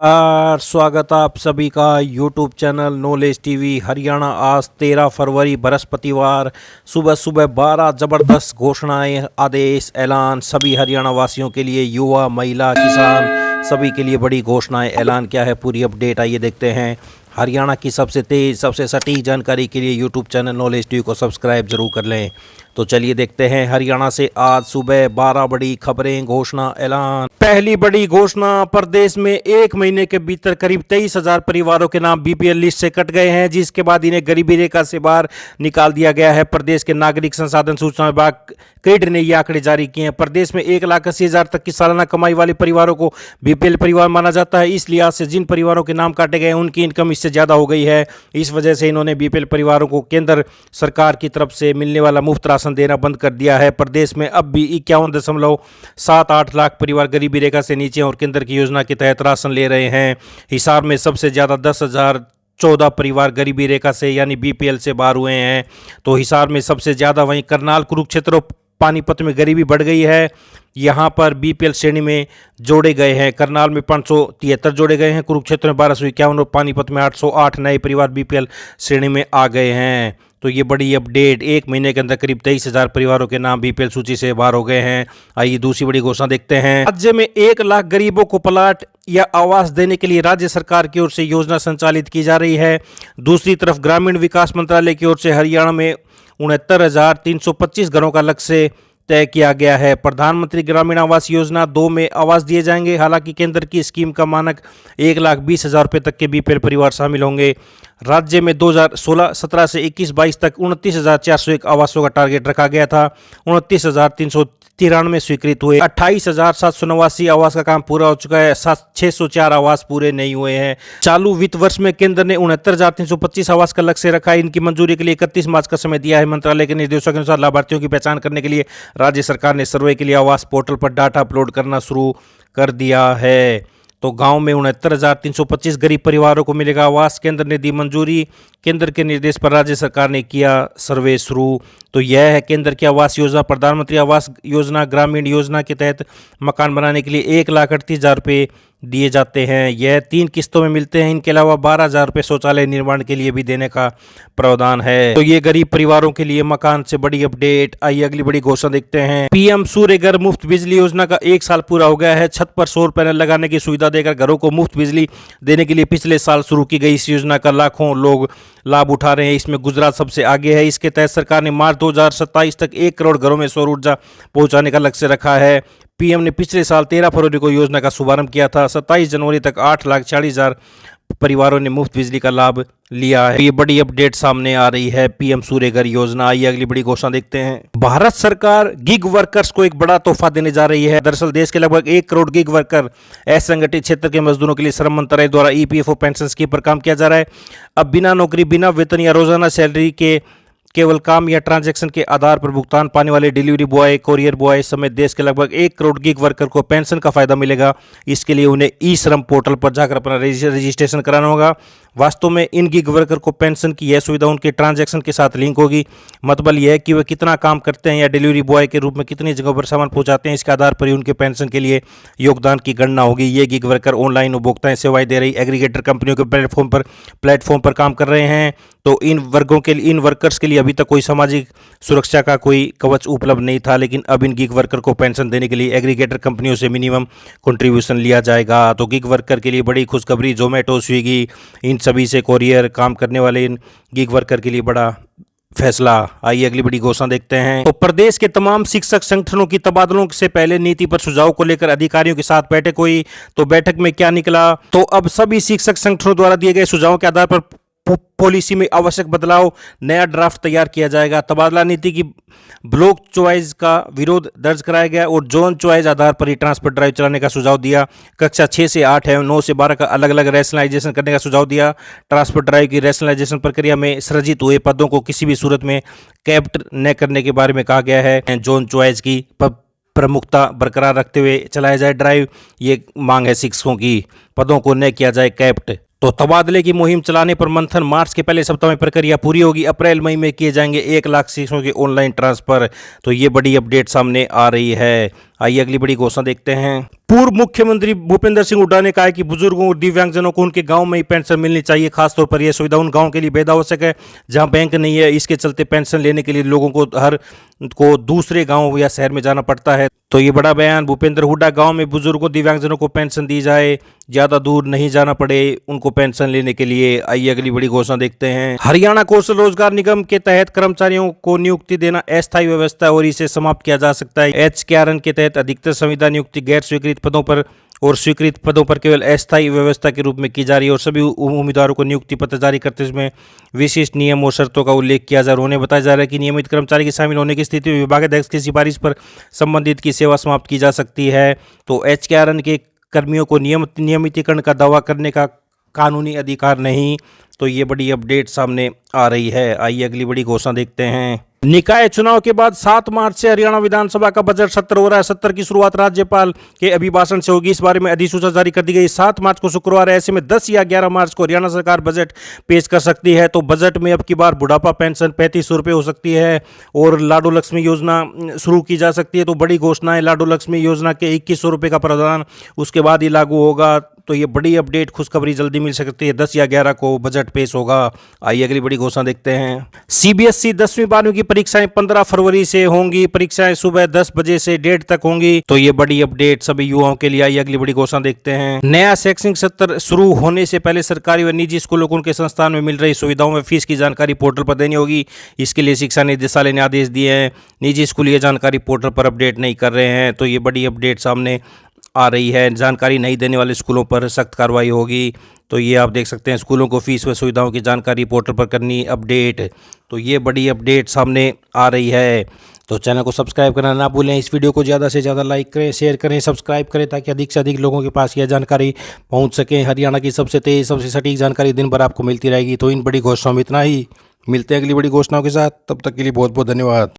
स्वागत आप सभी का YouTube channel knowledge TV Haryana. आज 13 फरवरी बृहस्पतिवार सुबह सुबह 12 ज़बरदस्त घोषणाएं, आदेश, ऐलान सभी हरियाणा वासियों के लिए, युवा, महिला, किसान सभी के लिए बड़ी घोषणाएं। ऐलान क्या है, पूरी अपडेट आइए देखते हैं। हरियाणा की सबसे तेज़, सबसे सटीक जानकारी के लिए यूट्यूब चैनल नॉलेज टीवी को सब्सक्राइब जरूर कर लें। तो चलिए देखते हैं हरियाणा से आज सुबह 12 बड़ी खबरें, घोषणा, ऐलान। पहली बड़ी घोषणा, प्रदेश में एक महीने के भीतर करीब 23,000 परिवारों के नाम बीपीएल लिस्ट से कट गए हैं, जिसके बाद इन्हें गरीबी रेखा से बाहर निकाल दिया गया है। प्रदेश के नागरिक संसाधन सूचना विभाग कैडर ने ये आंकड़े जारी किए हैं। प्रदेश में 1,80,000 तक की सालाना कमाई वाले परिवारों को बीपीएल परिवार माना जाता है। इस लिहाज से जिन परिवारों के नाम काटे गए उनकी इनकम इससे ज़्यादा हो गई है। इस वजह से इन्होंने बीपीएल परिवारों को केंद्र सरकार की तरफ से मिलने वाला मुफ्त राशन देना बंद कर दिया है। प्रदेश में अब भी 51.78 लाख परिवार गरीबी रेखा से नीचे और केंद्र की योजना के तहत राशन ले रहे हैं। हिसार में सबसे ज़्यादा 10,014 परिवार गरीबी रेखा से यानी बीपीएल से बाहर हुए हैं। तो हिसार में सबसे ज़्यादा, वहीं करनाल, कुरुक्षेत्र, पानीपत में गरीबी बढ़ गई है। यहाँ पर बीपीएल श्रेणी में जोड़े गए हैं। करनाल में 573 जोड़े गए हैं, कुरुक्षेत्र में 1251 और पानीपत में 808 नए परिवार बीपीएल श्रेणी में आ गए हैं। तो ये बड़ी अपडेट, एक महीने के अंदर करीब 23,000 परिवारों के नाम बीपीएल सूची से बाहर हो गए हैं। आइए दूसरी बड़ी घोषणा देखते हैं। राज्य में 1 लाख गरीबों को प्लाट या आवास देने के लिए राज्य सरकार की ओर से योजना संचालित की जा रही है। दूसरी तरफ ग्रामीण विकास मंत्रालय की ओर से हरियाणा में 69,325 घरों का लक्ष्य तय किया गया है। प्रधानमंत्री ग्रामीण आवास योजना 2 में आवास दिए जाएंगे। हालांकि केंद्र की स्कीम का मानक 1,20,000 रुपये तक के बीपीएल परिवार शामिल होंगे। राज्य में 2016-17 से 21-22 तक 29,401 आवासों का टारगेट रखा गया था। 29,393 स्वीकृत हुए। 28,789 आवास का काम पूरा हो चुका है। 604 आवास पूरे नहीं हुए हैं। चालू वित्त वर्ष में केंद्र ने 69,325 आवास का लक्ष्य रखा है। इनकी मंजूरी के लिए 31 मार्च का समय दिया है। मंत्रालय के निर्देशों के अनुसार लाभार्थियों की पहचान करने के लिए राज्य सरकार ने सर्वे के लिए आवास पोर्टल पर डाटा अपलोड करना शुरू कर दिया है। तो गांव में 69,325 गरीब परिवारों को मिलेगा आवास। केंद्र ने दी मंजूरी। केंद्र के निर्देश पर राज्य सरकार ने किया सर्वे शुरू। तो यह है केंद्र की आवास योजना। प्रधानमंत्री आवास योजना ग्रामीण योजना के तहत मकान बनाने के लिए 1,38,000 रुपये दिए जाते हैं। यह 3 किस्तों में मिलते हैं। इनके अलावा 12,000 रुपये शौचालय निर्माण के लिए भी देने का प्रावधान है। तो ये गरीब परिवारों के लिए मकान से बड़ी अपडेट। आइए अगली बड़ी घोषणा देखते हैं। पीएम सूर्य घर मुफ्त बिजली योजना का 1 साल पूरा हो गया है। छत पर सौर पैनल लगाने की सुविधा देकर घरों को मुफ्त बिजली देने के लिए पिछले साल शुरू की गई इस योजना का लाखों लोग लाभ उठा रहे हैं। इसमें गुजरात सबसे आगे है। इसके तहत सरकार ने मार्च 2027 तक 1 करोड़ घरों में सौर ऊर्जा पहुंचाने का लक्ष्य रखा है। पीएम ने पिछले साल 13 फरवरी को योजना का शुभारंभ किया था। 27 जनवरी तक 8,40,000 परिवारों ने मुफ्त बिजली का लाभ लिया है। ये बड़ी अपडेट सामने आ रही है, पीएम सूर्य घर योजना। आइए अगली बड़ी घोषणा देखते हैं। भारत सरकार गिग वर्कर्स को एक बड़ा तोहफा देने जा रही है। दरअसल देश के लगभग 1 करोड़ गिग वर्कर असंगठित क्षेत्र के मजदूरों के लिए श्रम मंत्रालय द्वारा ईपीएफओ पेंशन स्कीम पर काम किया जा रहा है। अब बिना नौकरी, बिना वेतन या रोजाना सैलरी के केवल काम या ट्रांजैक्शन के आधार पर भुगतान पाने वाले डिलीवरी बॉय, कोरियर बॉय समेत देश के लगभग 1 करोड़ गिग वर्कर को पेंशन का फायदा मिलेगा। इसके लिए उन्हें ई श्रम पोर्टल पर जाकर अपना रजिस्ट्रेशन कराना होगा। वास्तव में इन गिग वर्कर को पेंशन की यह सुविधा उनके ट्रांजैक्शन के साथ लिंक होगी। मतलब यह है कि वे कितना काम करते हैं या डिलीवरी बॉय के रूप में कितनी जगहों पर सामान पहुंचाते हैं, इसके आधार पर ही उनके पेंशन के लिए योगदान की गणना होगी। ये गिग वर्कर ऑनलाइन उपभोक्ताएं सेवाएं दे रही एग्रीगेटर कंपनियों के प्लेटफॉर्म पर काम कर रहे हैं। तो इन वर्कर्स के लिए अभी तक कोई सामाजिक सुरक्षा का कोई कवच उपलब्ध नहीं था, लेकिन अब इन गिग वर्कर को पेंशन देने के लिए एग्रीगेटर कंपनियों से मिनिमम कंट्रीब्यूशन लिया जाएगा। तो गिग वर्कर के लिए बड़ी खुशखबरी। जोमेटो, स्विगी, इन सभी से कोरियर काम करने वाले इन गिग वर्कर के लिए बड़ा फैसला। आइए अगली बड़ी घोषणा देखते हैं। तो प्रदेश के तमाम शिक्षक संगठनों की तबादलों से पहले नीति पर सुझाव को लेकर अधिकारियों के साथ बैठक हुई। तो बैठक में क्या निकला, तो अब सभी शिक्षक संगठनों द्वारा दिए गए सुझावों के आधार पर पॉलिसी में आवश्यक बदलाव, नया ड्राफ्ट तैयार किया जाएगा। तबादला नीति की ब्लॉक चॉइस का विरोध दर्ज कराया गया और जोन चॉइस आधार पर ही ट्रांसफर ड्राइव चलाने का सुझाव दिया। कक्षा 6 से 8 है 9 से 12 का अलग अलग रैशनलाइजेशन करने का सुझाव दिया। ट्रांसफर ड्राइव की रैशनलाइजेशन प्रक्रिया में सृजित हुए पदों को किसी भी सूरत में कैप्ट न करने के बारे में कहा गया है। जोन चॉइस की प्रमुखता बरकरार रखते हुए चलाया जाए ड्राइव, ये मांग है शिक्षकों की। पदों को न किया जाए कैप्ट। तो तबादले की मुहिम चलाने पर मंथन, मार्च के पहले सप्ताह में प्रक्रिया पूरी होगी, अप्रैल मई में किए जाएंगे 1 लाख शिक्षकों के ऑनलाइन ट्रांसफर। तो ये बड़ी अपडेट सामने आ रही है। आइए अगली बड़ी घोषणा देखते हैं। पूर्व मुख्यमंत्री भूपेंद्र सिंह हुड्डा ने कहा है कि बुजुर्गों और दिव्यांगजनों को उनके गांव में ही पेंशन मिलनी चाहिए। खासतौर पर यह सुविधा उन गांव के लिए बेहद आवश्यक है जहां बैंक नहीं है। इसके चलते पेंशन लेने के लिए लोगों को दूसरे गांव या शहर में जाना पड़ता है। तो ये बड़ा बयान भूपेंद्र हुड्डा, गांव में बुजुर्गों दिव्यांगजनों को पेंशन दी जाए, ज्यादा दूर नहीं जाना पड़े उनको पेंशन लेने के लिए। आइए अगली बड़ी घोषणा देखते हैं। हरियाणा कौशल रोजगार निगम के तहत कर्मचारियों को नियुक्ति देना अस्थायी व्यवस्था और इसे समाप्त किया जा सकता है। HKRN के तहत अधिकतर संविदा नियुक्ति गैर स्वीकृत पदों पर और स्वीकृत पदों पर केवल अस्थायी व्यवस्था के रूप में की जा रही है और सभी उम्मीदवारों को नियुक्ति पत्र जारी करते समय विशिष्ट नियम और शर्तों का उल्लेख किया जा रहा है। उन्हें बताया जा रहा है कि नियमित कर्मचारी के शामिल होने की स्थिति में विभागाध्यक्ष की सिफारिश पर संबंधित की सेवा समाप्त की जा सकती है। तो HKRN के कर्मियों को नियमितीकरण का दावा करने का कानूनी अधिकार नहीं। तो ये बड़ी अपडेट सामने आ रही है। आइए अगली बड़ी घोषणा देखते हैं। निकाय चुनाव के बाद 7 मार्च से हरियाणा विधानसभा का बजट सत्र हो रहा है। सत्र की शुरुआत राज्यपाल के अभिभाषण से होगी। इस बारे में अधिसूचना जारी कर दी गई। 7 मार्च को शुक्रवार है। ऐसे में 10 या 11 मार्च को हरियाणा सरकार बजट पेश कर सकती है। तो बजट में अब की बार बुढ़ापा पेंशन 3500 रुपये हो सकती है और लाडो लक्ष्मी योजना शुरू की जा सकती है। तो बड़ी घोषणा है। लाडो लक्ष्मी योजना के 2100 रुपये का प्रावधान उसके बाद ही लागू होगा। तो ये बड़ी अपडेट, खुशखबरी जल्दी मिल सकती है। 10 या 11 को बजट पेश होगा। आइए अगली बड़ी घोषणा देखते हैं। CBSE 10वीं 12वीं की परीक्षाएं 15 फरवरी से होंगी। परीक्षाएं सुबह 10 बजे से 1:30 तक होंगी। तो ये बड़ी अपडेट सभी युवाओं के लिए। आइए अगली बड़ी घोषणा देखते हैं। नया शैक्षणिक सत्र शुरू होने से पहले सरकारी व निजी स्कूलों को उनके संस्थान में मिल रही सुविधाओं में फीस की जानकारी पोर्टल पर देनी होगी। इसके लिए शिक्षा निदेशालय ने आदेश दिए हैं। निजी स्कूल ये जानकारी पोर्टल पर अपडेट नहीं कर रहे हैं। तो ये बड़ी अपडेट सामने आ रही है। जानकारी नहीं देने वाले स्कूलों पर सख्त कार्रवाई होगी। तो ये आप देख सकते हैं, स्कूलों को फीस व सुविधाओं की जानकारी पोर्टल पर करनी अपडेट। तो ये बड़ी अपडेट सामने आ रही है। तो चैनल को सब्सक्राइब करना ना भूलें। इस वीडियो को ज़्यादा से ज़्यादा लाइक करें, शेयर करें, सब्सक्राइब करें ताकि अधिक से अधिक लोगों के पास यह जानकारी पहुंच सके। हरियाणा की सबसे तेज़, सबसे सटीक जानकारी दिन भर आपको मिलती रहेगी। तो इन बड़ी घोषणाओं में इतना ही। मिलते हैं अगली बड़ी घोषणाओं के साथ। तब तक के लिए बहुत बहुत धन्यवाद।